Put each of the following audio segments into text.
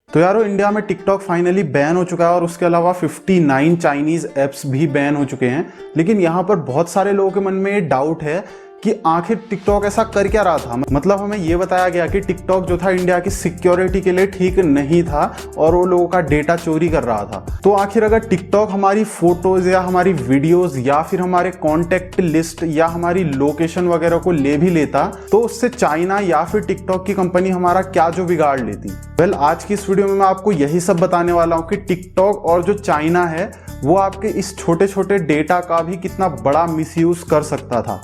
तो यारो इंडिया में टिकटॉक फाइनली बैन हो चुका है और उसके अलावा 59 चाइनीज ऐप्स भी बैन हो चुके हैं। लेकिन यहाँ पर बहुत सारे लोगों के मन में ये डाउट है कि आखिर टिकटॉक ऐसा कर क्या रहा था। मतलब हमें ये बताया गया कि टिकटॉक जो था इंडिया की सिक्योरिटी के लिए ठीक नहीं था और वो लोगों का डेटा चोरी कर रहा था। तो आखिर अगर टिकटॉक हमारी फोटोज या हमारी वीडियोज या फिर हमारे कॉन्टेक्ट लिस्ट या हमारी लोकेशन वगैरह को ले भी लेता तो उससे चाइना या फिर टिकटॉक की कंपनी हमारा क्या जो बिगाड़ लेती। वेल, आज की इस वीडियो में मैं आपको यही सब बताने वाला हूँ कि टिकटॉक और जो चाइना है वो आपके इस छोटे छोटे डेटा का भी कितना बड़ा मिसयूज कर सकता था।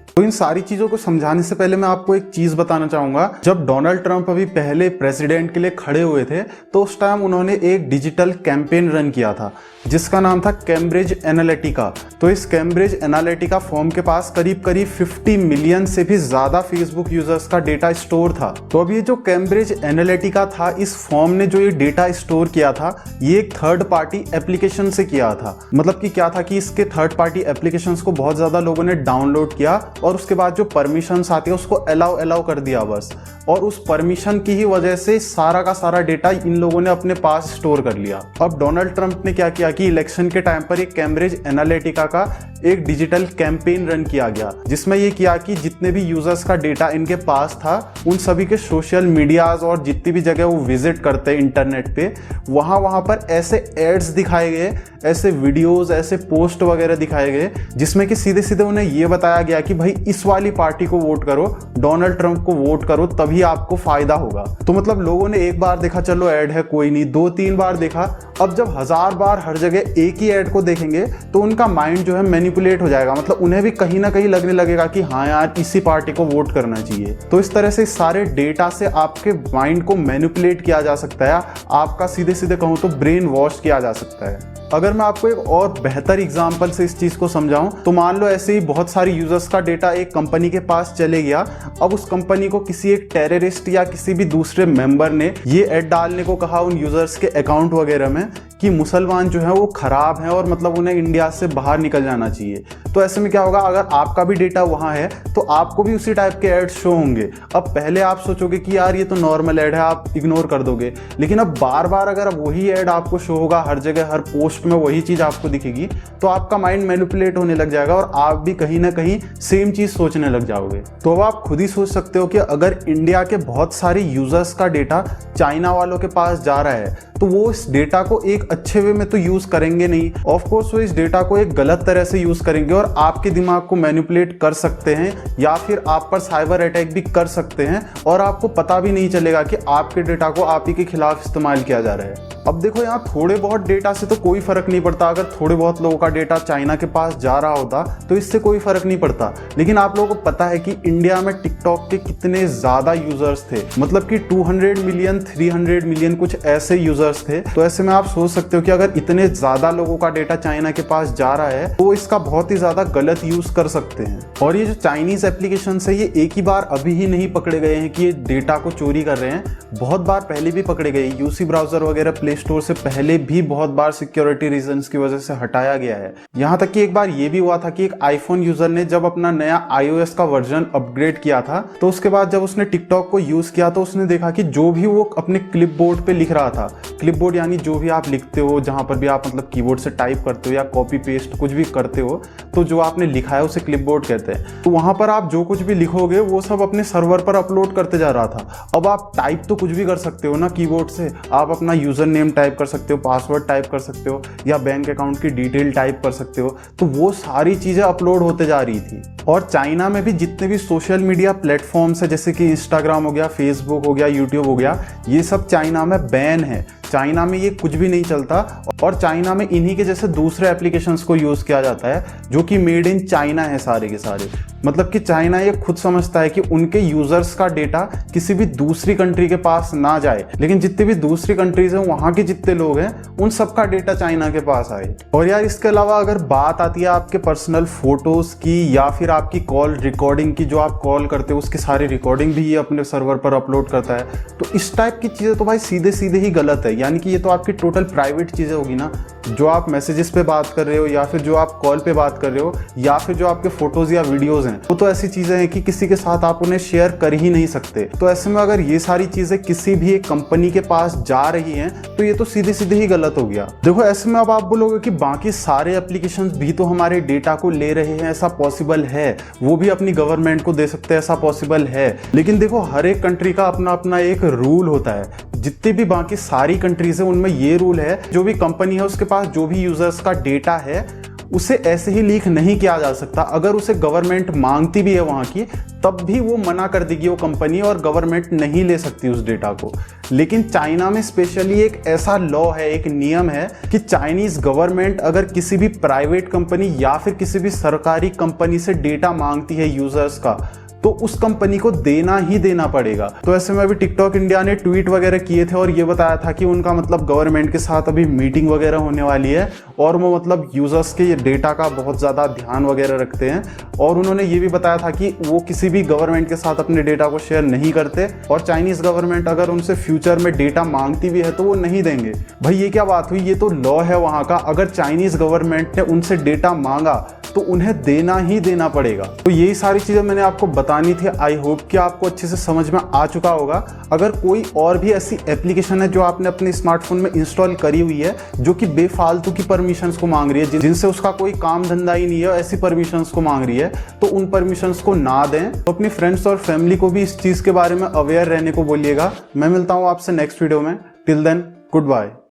तो इन सारी चीजों को समझाने से पहले मैं आपको एक चीज बताना चाहूंगा। जब डोनाल्ड ट्रंप अभी पहले प्रेसिडेंट के लिए खड़े हुए थे तो उस टाइम उन्होंने एक डिजिटल कैंपेन रन किया था जिसका नाम था कैम्ब्रिज एनालिटिका। तो इस कैम्ब्रिज एनालिटिका फर्म के पास करीब 50 मिलियन से भी ज्यादा फेसबुक यूजर्स का डेटा स्टोर था। तो अब ये जो कैम्ब्रिज एनालिटिका था, इस फर्म ने जो ये डेटा स्टोर किया था ये एक थर्ड पार्टी एप्लीकेशन से किया था। मतलब कि क्या था कि इसके थर्ड पार्टी एप्लीकेशंस को बहुत ज्यादा लोगों ने डाउनलोड किया और उसके बाद जो परमिशंस आती है उसको अलाउ कर दिया बस। और उस परमिशन की ही वजह से सारा का सारा डेटा इन लोगों ने अपने पास स्टोर कर लिया। अब डोनाल्ड ट्रंप ने क्या किया कि इलेक्शन के टाइम पर एक कैम्ब्रिज एनालिटिका का एक डिजिटल कैंपेन रन किया गया जिसमें ये किया कि जितने भी यूजर्स का डेटा इनके पास था उन सभी के सोशल मीडियाज और जितनी भी जगह वो विजिट करते हैं इंटरनेट पे वहां पर ऐसे एड्स दिखाए गए, ऐसे वीडियोस, ऐसे पोस्ट वगैरह दिखाए गए जिसमें कि सीधे सीधे उन्हें ये बताया गया कि भाई इस वाली पार्टी को वोट करो, डोनाल्ड ट्रंप को वोट करो, तभी आपको फायदा होगा। तो मतलब लोगों ने एक बार देखा चलो ऐड है कोई नहीं, 2-3 बार देखा। अब जब 1000 बार हर जगह एक ही ऐड को देखेंगे तो उनका माइंड जो है मैनिपुलेट हो जाएगा। मतलब उन्हें भी कहीं ना कहीं लगने लगेगा कि हाँ यार इसी पार्टी को वोट करना चाहिए। तो इस तरह से सारे डेटा से आपके माइंड को मैनिपुलेट किया जा सकता है, आपका सीधे सीधे कहूँ तो ब्रेन वॉश किया जा सकता है। अगर मैं आपको एक और बेहतर एग्जांपल से इस चीज को समझाऊं तो मान लो ऐसे ही बहुत सारी यूजर्स का डेटा एक कंपनी के पास चले गया। अब उस कंपनी को किसी एक टेररिस्ट या किसी भी दूसरे मेंबर ने ये ऐड डालने को कहा उन यूजर्स के अकाउंट वगैरह में कि मुसलमान जो है वो खराब हैं और मतलब उन्हें इंडिया से बाहर निकल जाना चाहिए। तो ऐसे में क्या होगा, अगर आपका भी डेटा वहां है तो आपको भी उसी टाइप के ऐड शो होंगे। अब पहले आप सोचोगे कि यार ये तो नॉर्मल ऐड है, आप इग्नोर कर दोगे। लेकिन अब बार बार अगर वही ऐड आपको शो होगा, हर जगह हर पोस्ट में वही चीज आपको दिखेगी तो आपका माइंड मैनिपुलेट होने लग जाएगा और आप भी कहीं ना कहीं सेम चीज सोचने लग जाओगे। तो अब आप खुद ही सोच सकते हो कि अगर इंडिया के बहुत सारे यूजर्स का डेटा चाइना वालों के पास जा रहा है तो वो इस डेटा को एक अच्छे वे में तो यूज करेंगे नहीं। ऑफ कोर्स वो इस डेटा को एक गलत तरह से यूज करेंगे और आपके दिमाग को मैनिपुलेट कर सकते हैं या फिर आप पर साइबर अटैक भी कर सकते हैं और आपको पता भी नहीं चलेगा कि आपके डेटा को आप ही के खिलाफ इस्तेमाल किया जा रहा है। अब देखो यहाँ थोड़े बहुत डेटा से तो कोई फर्क नहीं पड़ता। अगर थोड़े बहुत लोगों का डेटा चाइना के पास जा रहा होता तो इससे कोई फर्क नहीं पड़ता। लेकिन आप लोगों को पता है कि इंडिया में टिकटॉक के कितने ज्यादा यूजर्स थे, मतलब कि 200 मिलियन 300 मिलियन कुछ ऐसे यूजर्स थे। तो ऐसे में आप सोच सकते हो कि अगर इतने ज्यादा लोगों का डेटा चाइना के पास जा रहा है तो इसका बहुत ही ज्यादा गलत यूज कर सकते हैं। और ये जो चाइनीज एप्लीकेशन है ये एक ही बार अभी ही नहीं पकड़े गए हैं कि ये डेटा को चोरी कर रहे हैं, बहुत बार पहले भी पकड़े गए। यूसी ब्राउजर वगैरह प्ले स्टोर से पहले भी बहुत बार सिक्योरिटी रीजंस की वजह से हटाया गया है। यहाँ तक कि एक बार ये भी हुआ था कि एक आईफोन यूजर ने जब अपना नया iOS का वर्जन अपग्रेड किया था तो उसके बाद जब उसने टिकटॉक को यूज किया तो उसने देखा कि जो भी वो अपने क्लिपबोर्ड पे लिख रहा था, क्लिपबोर्ड यानी जो भी आप लिखते हो, जहां पर भी आप मतलब कीबोर्ड से टाइप करते हो या कॉपी पेस्ट कुछ भी करते हो तो जो आपने लिखा है उसे क्लिपबोर्ड कहते हैं। तो वहां पर आप जो कुछ भी लिखोगे वो सब अपने सर्वर पर अपलोड करते जा रहा था। अब आप टाइप तो कुछ भी कर सकते हो ना कीबोर्ड से, आप अपना यूजर नेम टाइप कर सकते हो, पासवर्ड टाइप कर सकते हो या बैंक अकाउंट की डिटेल टाइप कर सकते हो। तो वो सारी चीजें अपलोड होते जा रही थी। और चाइना में भी जितने भी सोशल मीडिया प्लेटफॉर्म्स है जैसे कि इंस्टाग्राम हो गया, फेसबुक हो गया, यूट्यूब हो गया, ये सब चाइना में बैन है। चाइना में ये कुछ भी नहीं चलता और चाइना में इन्हीं के जैसे दूसरे एप्लीकेशंस को यूज किया जाता है जो कि मेड इन चाइना है सारे के सारे। मतलब कि चाइना ये खुद समझता है कि उनके यूजर्स का डेटा किसी भी दूसरी कंट्री के पास ना जाए, लेकिन जितनी भी दूसरी कंट्रीज हैं वहां के जितने लोग हैं उन सबका डेटा चाइना के पास आए। और यार इसके अलावा अगर बात आती है आपके पर्सनल फोटोज की या फिर आपकी कॉल रिकॉर्डिंग की, जो आप कॉल करते हो उसकी सारी रिकॉर्डिंग भी ये अपने सर्वर पर अपलोड करता है। तो इस टाइप की चीजें तो भाई सीधे सीधे ही गलत है। यानी कि ये तो आपकी टोटल प्राइवेट चीज़ें होगी ना, जो आप मैसेजेस पे बात कर रहे हो या फिर जो आप कॉल पे बात कर रहे हो या फिर जो आपके फोटोज या वीडियोस हैं, वो तो ऐसी चीज़ें हैं कि किसी के साथ आप उन्हें शेयर कर ही नहीं सकते। तो ऐसे में अगर ये सारी चीज़ें किसी भी एक कंपनी के पास जा रही हैं तो ये तो सीधे सीधे ही गलत हो गया। देखो ऐसे में अब आप बोलोगे कि बाकी सारे एप्लीकेशंस भी तो हमारे डेटा को ले रहे हैं, ऐसा पॉसिबल है, वो भी अपनी गवर्नमेंट को दे सकते हैं, ऐसा पॉसिबल है। लेकिन देखो हर एक कंट्री का अपना अपना एक रूल होता है। जितनी भी बाकी सारी कंट्रीज है उनमें ये रूल है, जो भी कंपनी है उसके पास जो भी यूजर्स का डेटा है उसे ऐसे ही लीक नहीं किया जा सकता। अगर उसे गवर्नमेंट मांगती भी है वहां की, तब भी वो मना कर देगी वो कंपनी, और गवर्नमेंट नहीं ले सकती उस डेटा को। लेकिन चाइना में स्पेशली एक ऐसा लॉ है, एक नियम है कि चाइनीज गवर्नमेंट अगर किसी भी प्राइवेट कंपनी या फिर किसी भी सरकारी कंपनी से डेटा मांगती है यूजर्स का, तो उस कंपनी को देना ही देना पड़ेगा। तो ऐसे में अभी टिकटॉक इंडिया ने ट्वीट वगैरह किए थे और ये बताया था कि उनका मतलब गवर्नमेंट के साथ अभी मीटिंग वगैरह होने वाली है, और वो मतलब यूजर्स के डेटा का बहुत ज़्यादा ध्यान वगैरह रखते हैं। और उन्होंने ये भी बताया था कि वो किसी भी गवर्नमेंट के साथ अपने डेटा को शेयर नहीं करते, और चाइनीज़ गवर्नमेंट अगर उनसे फ्यूचर में डेटा मांगती भी है तो वो नहीं देंगे। भाई ये क्या बात हुई, ये तो लॉ है वहाँ का। अगर चाइनीज़ गवर्नमेंट ने उनसे डेटा मांगा तो उन्हें देना ही देना पड़ेगा। तो यही सारी चीज़ें मैंने आपको बतानी थी। आई होप कि आपको अच्छे से समझ में आ चुका होगा। अगर कोई और भी ऐसी एप्लीकेशन है जो आपने अपने स्मार्टफोन में इंस्टॉल करी हुई है जो कि बेफालतू की परमिशंस को मांग रही है, जिनसे उसका कोई काम धंधा ही नहीं है, ऐसी परमिशंस को मांग रही है, तो उन परमिशंस को ना दें। तो अपनी फ्रेंड्स और फैमिली को भी इस चीज़ के बारे में अवेयर रहने को बोलिएगा। मैं मिलता हूँ आपसे नेक्स्ट वीडियो में। Till then, good bye.